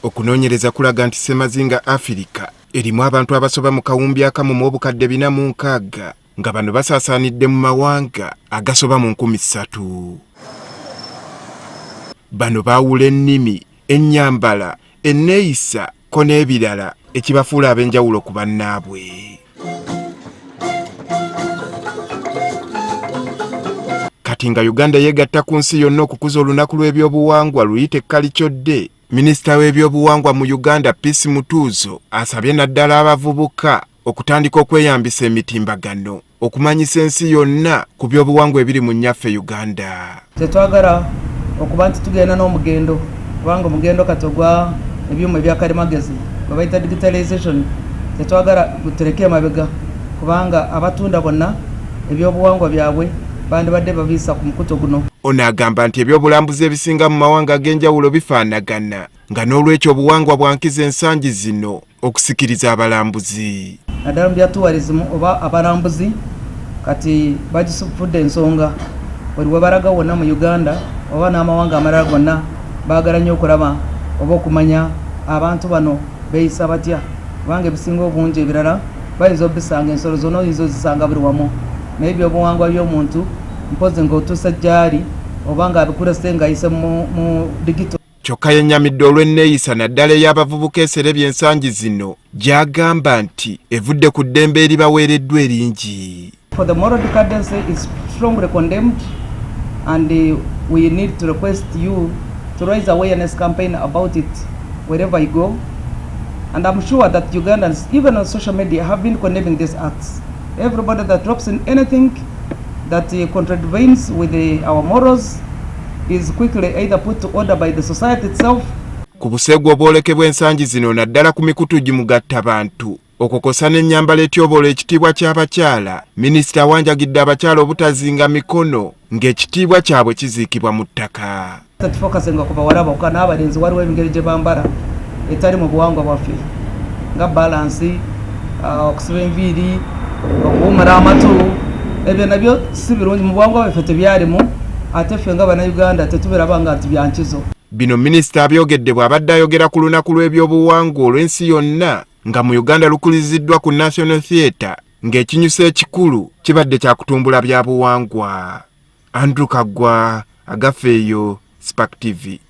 Okunoonyereza kulaga nti Ssemazinga Africa erimu abantu abasoba mu kawumbi akamu mu obukadde 406 nga bano basaasaanidde mu mawanga agasoba mu 3,000. Bano baawula ennimi, ennyambala, enneeyisa ko n'ebirala ekibafuula ab'enjawulo ku bannaabwe. Kati nga Uganda yeegatta ku nsi yonna okukuza olunaku lw'ebyobuwangwa luyite Kalikyodde, Minisita w'ebyobuwangwa mu Uganda Peace Mutuuzo asabye naddala abavubuka okutandika okweyambisa emitimbagano okumanyisa ensi yonna ku byobuwangwa ebiri mu nnyaffe Uganda. Tetwagala okuba nti tugenda n'omugendo kubanga omugendo katogwa ebyuma ebyakalimagezi bwe bayita digitalization, tetwagala gutereke emabega kubanga abatunda bonna ebyobuwangwa byabwe bandibadde babiisa ku mukuto guno. Ono agamba nti ebyobulambuzi ebisinga mu mawanga ag'enjawulo bifaanagana nga n'olwekyo obuwangwa bwankiza ensangi zino okusikiriza abalambuzi. Naddala mu bya tourism oba abalambuzi kati bagisufudde ensonga buli we balaga wonna mu Uganda oba n'amawanga amalala gonna baagala nnyo okulaba oba okumanya abantu bano beeyisa batya kubanga ebisinga obungi ebirala bayinza obisanga ensolo zonna oyinza ozisanga buli wamu naye ebyobuwangwa by'omuntu mpozi ng'otuusa gy'ali oba ng'abikulese ng'ayise mu digito. Kyokka yennyamidde olw'enneeyisa naddala ey'abavubuka eserebya ensangi zino gy'agamba nti evudde ku ddembe eribaweereddwa eringi. For the moral decadence is strongly condemned and we need to request you to raise awareness campaign about it wherever you go, and I'm sure that Ugandans even on social media have been condemning these acts. Everybody that drops in anything that contravenes with our morals is quickly either put to order by the society itself. Ku busego obwolekebwa ensangi zino naddala ku mikutu gimugatta bantu okukosa n'ennyambala etyobola ekitiibwa ky'abakyala, Minisita awanjagidde abakyala obutazinga mikono ng'ekitiibwa kyabwe kiziikibwa mu ttaka. Tufokasenga ku bawala bokka n'abalenzi waliwo engeri gye bambala etali mu buwangwa bwaffe nga balansi, okusiba enviiri, okuwumula amatu, ebyo nabyo si birungi mu buwangwa bwaffe tebyalimu ate ffe nga bannayuganda tetubirabanga nti byankizo. Bino Minisita abyogedde bw'abadde ayogera ku lunaku lw'ebyobuwangwa olw'ensi yonna nga mu Uganda lukuliziddwa ku National Theatre ng'ekinyuso ekikulu kibadde kya kutumbula bya buwangwa. Andrew Kaggwa, Agafeeyo, Spark TV.